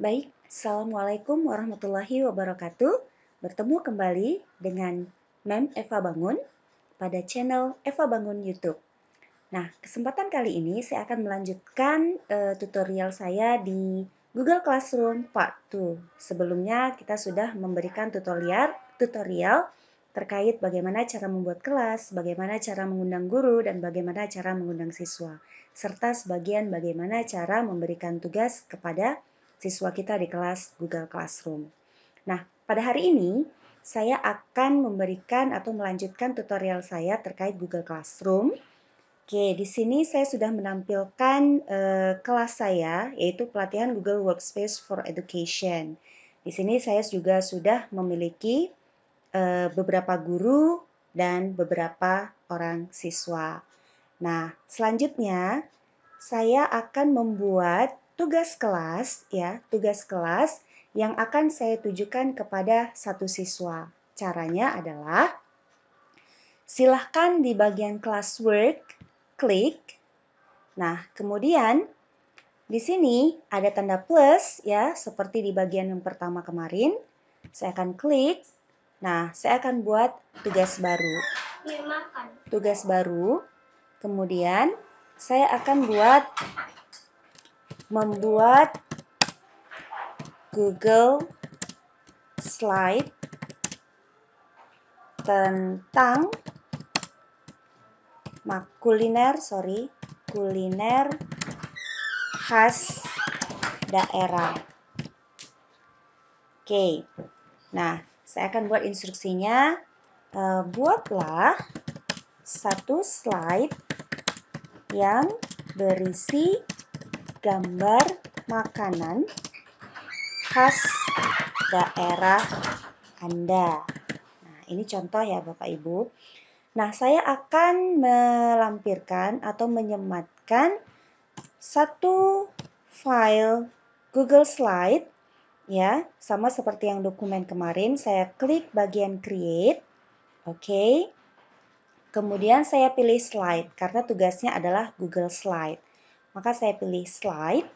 Baik, Assalamualaikum warahmatullahi wabarakatuh. Bertemu kembali dengan Mem Eva Bangun pada channel Eva Bangun YouTube. Nah, kesempatan kali ini saya akan melanjutkan tutorial saya di Google Classroom Part 2. Sebelumnya kita sudah memberikan tutorial terkait bagaimana cara membuat kelas, bagaimana cara mengundang guru, dan bagaimana cara mengundang siswa, serta sebagian bagaimana cara memberikan tugas kepada siswa kita di kelas Google Classroom. Nah, pada hari ini saya akan memberikan atau melanjutkan tutorial saya terkait Google Classroom. Oke, di sini saya sudah menampilkan kelas saya, yaitu pelatihan Google Workspace for Education. Di sini saya juga sudah memiliki beberapa guru dan beberapa orang siswa. Nah, selanjutnya saya akan membuat tugas kelas, tugas kelas yang akan saya tujukan kepada satu siswa. Caranya adalah silahkan di bagian classwork, klik. Nah, kemudian di sini ada tanda plus ya, seperti di bagian yang pertama kemarin. Saya akan klik. Nah, saya akan buat tugas baru. Tugas baru. Kemudian saya akan membuat Google Slide tentang kuliner khas daerah. Oke, nah saya akan buat instruksinya. Buatlah satu slide yang berisi gambar makanan khas daerah Anda. Nah, ini contoh ya Bapak Ibu. Nah, saya akan melampirkan atau menyematkan satu file Google Slide ya, sama seperti yang dokumen kemarin. Saya klik bagian create. Oke. Kemudian saya pilih slide karena tugasnya adalah Google Slide. Maka saya pilih slide.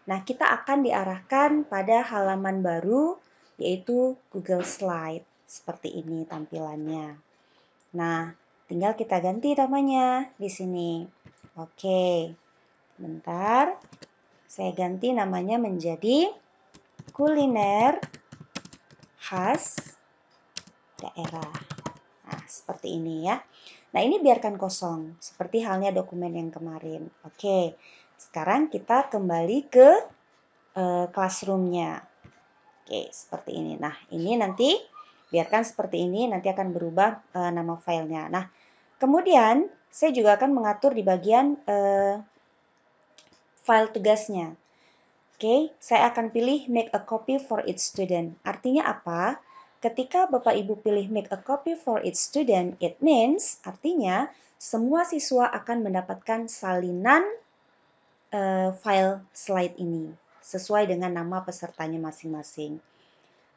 Nah, kita akan diarahkan pada halaman baru yaitu Google Slide. Seperti ini tampilannya. Nah, tinggal kita ganti namanya di sini. Oke. Bentar. Saya ganti namanya menjadi kuliner khas daerah. Nah, seperti ini ya. Nah, ini biarkan kosong, seperti halnya dokumen yang kemarin. Oke, sekarang kita kembali ke classroom-nya. Oke, seperti ini. Nah, ini nanti biarkan seperti ini, nanti akan berubah nama filenya. Nah, kemudian saya juga akan mengatur di bagian file tugasnya. Oke, saya akan pilih make a copy for each student. Artinya apa? Ketika Bapak Ibu pilih make a copy for each student, it means artinya semua siswa akan mendapatkan salinan file slide ini sesuai dengan nama pesertanya masing-masing.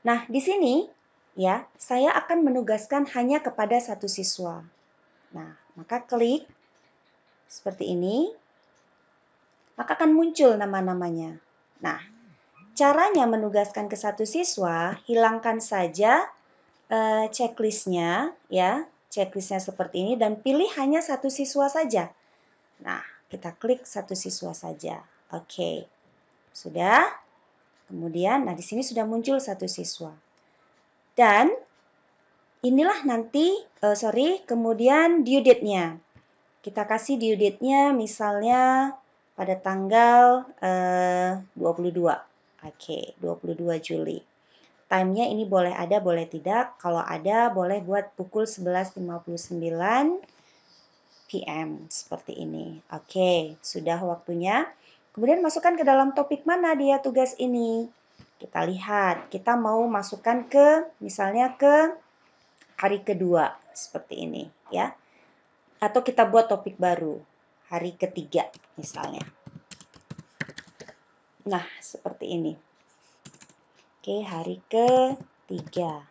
Nah, di sini ya, saya akan menugaskan hanya kepada satu siswa. Nah, maka klik seperti ini, maka akan muncul nama-namanya. Nah, caranya menugaskan ke satu siswa, hilangkan saja checklistnya, ya, checklistnya seperti ini dan pilih hanya satu siswa saja. Nah, kita klik satu siswa saja. Oke, sudah. Kemudian, nah di sini sudah muncul satu siswa. Dan inilah nanti, kemudian due date-nya. Kita kasih due date-nya misalnya pada tanggal 22. Oke, 22 Juli. Time-nya ini boleh ada, boleh tidak. Kalau ada, boleh buat pukul 11.59 PM. Seperti ini. Oke, sudah waktunya. Kemudian masukkan ke dalam topik mana dia tugas ini. Kita lihat, kita mau masukkan ke, misalnya ke hari kedua. Seperti ini, ya. Atau kita buat topik baru. Hari ketiga, misalnya. Nah, seperti ini. Oke, hari ketiga.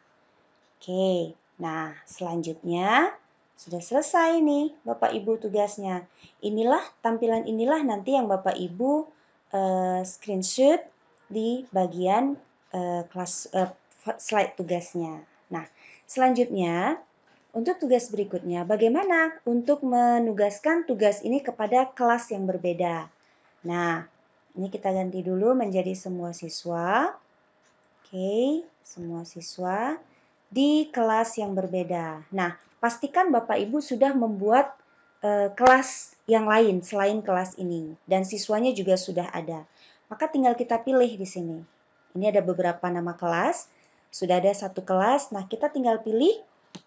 Oke, nah selanjutnya sudah selesai nih Bapak Ibu tugasnya. Inilah tampilan inilah nanti yang Bapak Ibu screenshot di bagian slide tugasnya. Nah, selanjutnya untuk tugas berikutnya, bagaimana untuk menugaskan tugas ini kepada kelas yang berbeda? Nah, ini kita ganti dulu menjadi semua siswa. Oke, semua siswa di kelas yang berbeda. Nah, pastikan Bapak Ibu sudah membuat kelas yang lain selain kelas ini dan siswanya juga sudah ada. Maka tinggal kita pilih di sini. Ini ada beberapa nama kelas, sudah ada satu kelas. Nah, kita tinggal pilih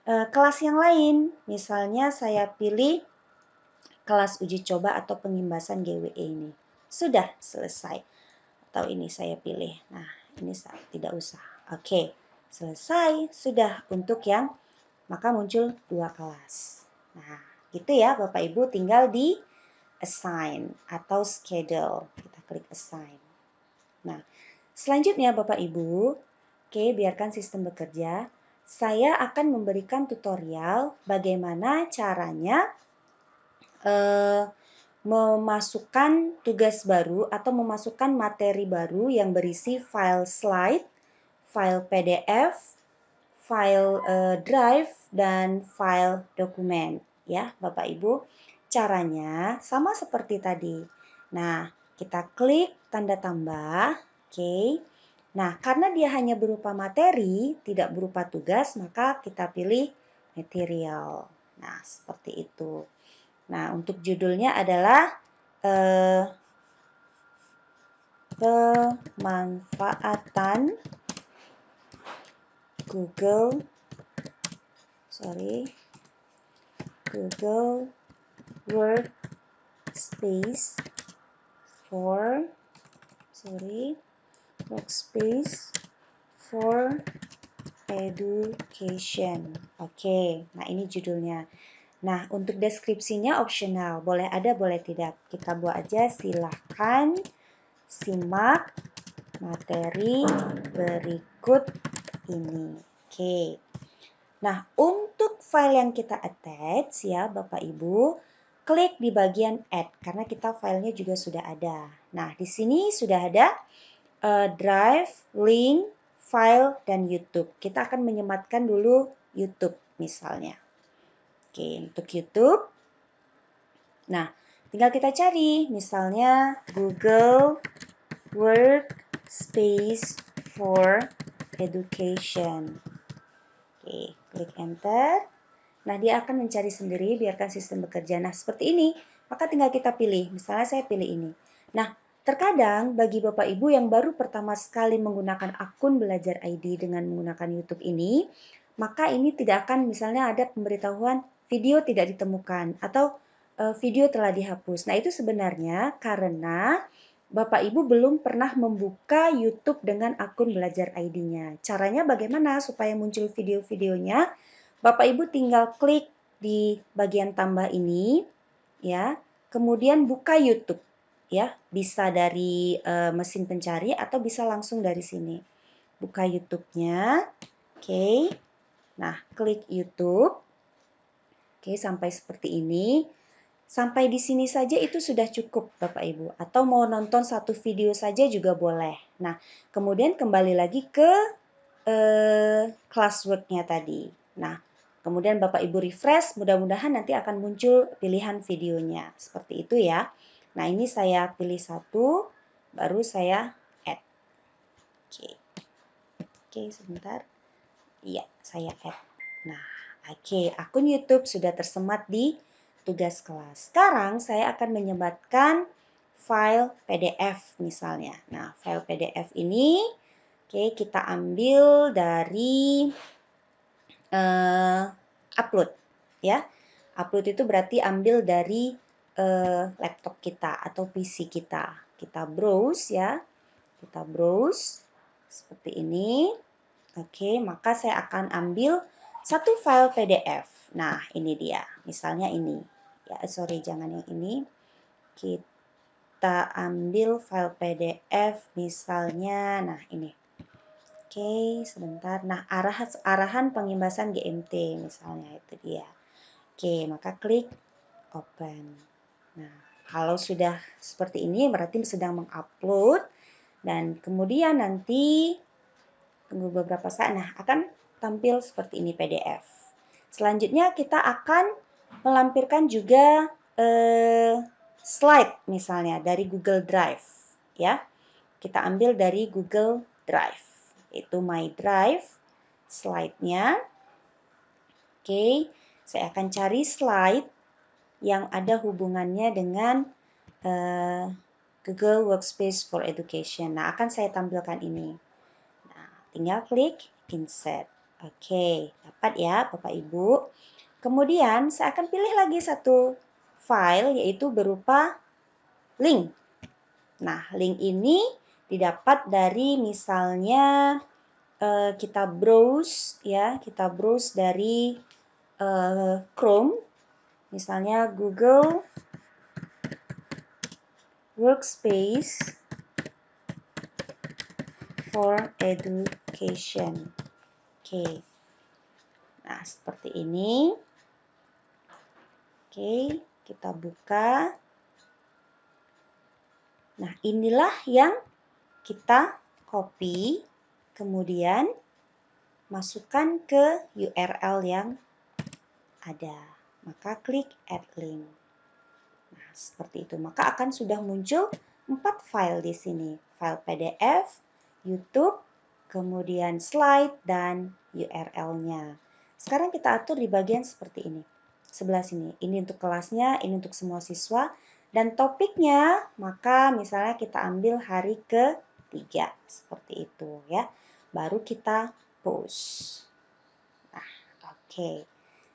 kelas yang lain. Misalnya saya pilih kelas uji coba atau pengimbasan GWE ini. Sudah selesai. Atau ini saya pilih. Nah, ini tidak usah. Oke, selesai. Sudah untuk yang maka muncul dua kelas. Nah, gitu ya Bapak Ibu, tinggal di assign atau schedule. Kita klik assign. Nah, selanjutnya Bapak Ibu, oke, biarkan sistem bekerja. Saya akan memberikan tutorial bagaimana caranya memasukkan tugas baru atau memasukkan materi baru yang berisi file slide, file PDF, file drive, dan file dokumen. Ya, Bapak Ibu, caranya sama seperti tadi. Nah, kita klik tanda tambah, oke. Nah, karena dia hanya berupa materi, tidak berupa tugas, maka kita pilih material. Nah, seperti itu. Nah, untuk judulnya adalah pemanfaatan Google Workspace for Education. Oke, nah ini judulnya. Nah, untuk deskripsinya opsional, boleh ada, boleh tidak. Kita buat aja, silahkan simak materi berikut ini. Oke. Nah, untuk file yang kita attach ya Bapak Ibu, klik di bagian add karena kita filenya juga sudah ada. Nah, di sini sudah ada drive, link, file, dan YouTube. Kita akan menyematkan dulu YouTube misalnya. Oke, untuk YouTube. Nah, tinggal kita cari misalnya Google Workspace for Education. Oke, klik enter. Nah, dia akan mencari sendiri, biarkan sistem bekerja. Nah, seperti ini. Maka tinggal kita pilih. Misalnya saya pilih ini. Nah, terkadang bagi Bapak Ibu yang baru pertama sekali menggunakan akun Belajar ID dengan menggunakan YouTube ini, maka ini tidak akan misalnya ada pemberitahuan video tidak ditemukan atau video telah dihapus. Nah, itu sebenarnya karena Bapak Ibu belum pernah membuka YouTube dengan akun Belajar ID-nya. Caranya bagaimana supaya muncul video-videonya? Bapak Ibu tinggal klik di bagian tambah ini, ya. Kemudian buka YouTube, ya. Bisa dari mesin pencari atau bisa langsung dari sini. Buka YouTube-nya. Oke. Nah, klik YouTube. Oke, sampai seperti ini. Sampai di sini saja itu sudah cukup Bapak Ibu. Atau mau nonton satu video saja juga boleh. Nah, kemudian kembali lagi ke classwork-nya tadi. Nah, kemudian Bapak Ibu refresh, mudah-mudahan nanti akan muncul pilihan videonya. Seperti itu ya. Nah, ini saya pilih satu, baru saya add. Oke. Oke, sebentar. Iya, saya add. Nah, oke, akun YouTube sudah tersemat di tugas kelas. Sekarang saya akan menyematkan file PDF misalnya. Nah, file PDF ini kita ambil dari upload ya. Upload itu berarti ambil dari laptop kita atau PC kita. Kita browse ya. Kita browse seperti ini. Oke, maka saya akan ambil satu file PDF. Nah, ini dia. Misalnya ini. Ya, sorry, jangan yang ini. Kita ambil file PDF misalnya. Nah, ini. Oke, sebentar. Nah, arahan pengimbasan GMT misalnya itu dia. Oke, maka klik open. Nah, kalau sudah seperti ini berarti sedang mengupload. Dan kemudian nanti tunggu beberapa saat, nah akan tampil seperti ini PDF. Selanjutnya kita akan melampirkan juga slide misalnya dari Google Drive ya. Kita ambil dari Google Drive. Itu My Drive slide-nya. Oke, saya akan cari slide yang ada hubungannya dengan Google Workspace for Education. Nah, akan saya tampilkan ini. Nah, tinggal klik Insert. Oke, dapat ya Bapak Ibu. Kemudian saya akan pilih lagi satu file yaitu berupa link. Nah, link ini didapat dari misalnya kita browse ya, kita browse dari Chrome, misalnya Google Workspace for Education. Oke. Nah, seperti ini. Oke, kita buka. Nah, inilah yang kita copy, kemudian masukkan ke URL yang ada. Maka klik Add Link. Nah, seperti itu. Maka akan sudah muncul 4 file di sini. File PDF, YouTube, kemudian slide, dan URL-nya. Sekarang kita atur di bagian seperti ini. Sebelah sini. Ini untuk kelasnya, ini untuk semua siswa. Dan topiknya, maka misalnya kita ambil hari ke-3. Seperti itu ya. Baru kita post. Nah, oke.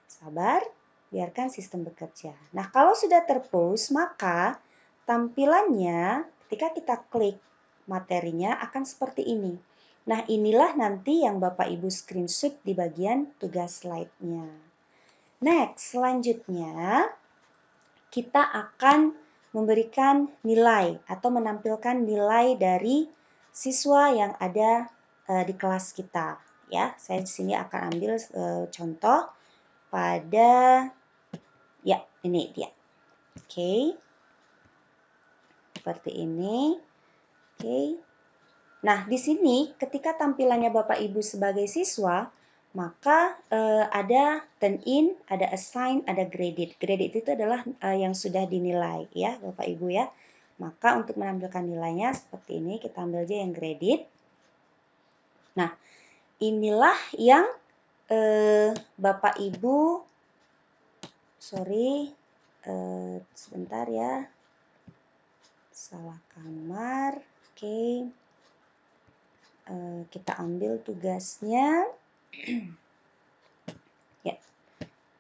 Sabar, biarkan sistem bekerja. Nah, kalau sudah terpost, maka tampilannya ketika kita klik materinya akan seperti ini. Nah, inilah nanti yang Bapak Ibu screenshot di bagian tugas slide-nya. Next, selanjutnya kita akan memberikan nilai atau menampilkan nilai dari siswa yang ada di kelas kita. Ya, saya di sini akan ambil contoh pada ya ini dia. Oke. Seperti ini. Oke. Nah, di sini ketika tampilannya Bapak Ibu sebagai siswa, maka ada turn in, ada assign, ada graded. Graded itu adalah yang sudah dinilai ya, Bapak Ibu ya. Maka untuk menampilkan nilainya seperti ini, kita ambil aja yang graded. Nah, inilah yang Bapak Ibu sebentar ya, salah kamar. Oke, kita ambil tugasnya. Ya,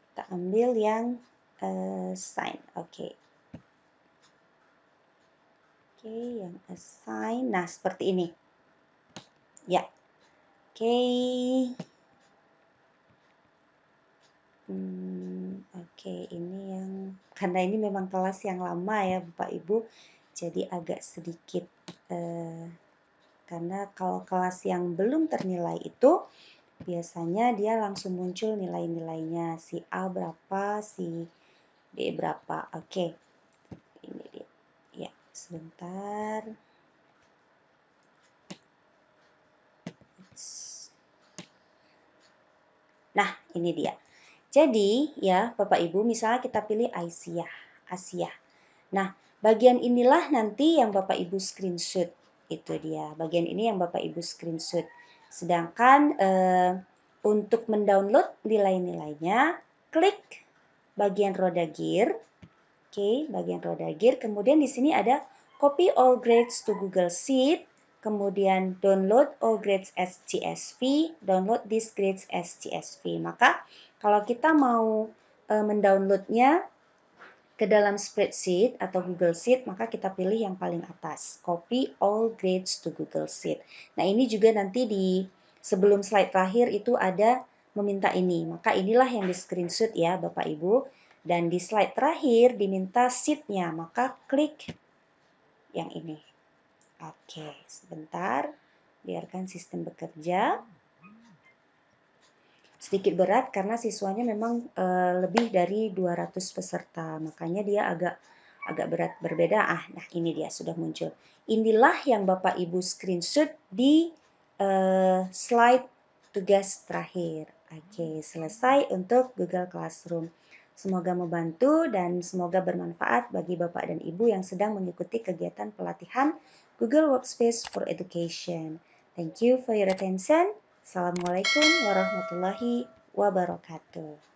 kita ambil yang sign. Oke, yang assign. Nah, seperti ini. Ya, oke. Oke, ini yang karena ini memang kelas yang lama ya Bapak Ibu, jadi agak sedikit karena kalau kelas yang belum ternilai itu biasanya dia langsung muncul nilai-nilainya, si A berapa, si B berapa. Oke, ini dia. Ya, sebentar. Nah, ini dia. Jadi ya Bapak Ibu, misalnya kita pilih Asia. Nah, bagian inilah nanti yang Bapak Ibu screenshot. Itu dia, bagian ini yang Bapak Ibu screenshot. Sedangkan untuk mendownload nilai-nilainya, klik bagian roda gear. Oke, bagian roda gear. Kemudian di sini ada copy all grades to Google Sheet. Kemudian download all grades as CSV, download these grades as CSV. Maka kalau kita mau mendownloadnya ke dalam spreadsheet atau Google Sheet, maka kita pilih yang paling atas, copy all grades to Google Sheet. Nah, ini juga nanti di sebelum slide terakhir itu ada meminta ini. Maka inilah yang di screenshot ya Bapak Ibu. Dan di slide terakhir diminta sheet-nya, maka klik yang ini. Oke, sebentar. Biarkan sistem bekerja. Sedikit berat karena siswanya memang lebih dari 200 peserta. Makanya dia agak agak berat berbeda. Nah ini dia sudah muncul. Inilah yang Bapak Ibu screenshot di slide tugas terakhir. Oke, selesai untuk Google Classroom. Semoga membantu dan semoga bermanfaat bagi Bapak dan Ibu yang sedang mengikuti kegiatan pelatihan Google Workspace for Education. Thank you for your attention. Assalamualaikum warahmatullahi wabarakatuh.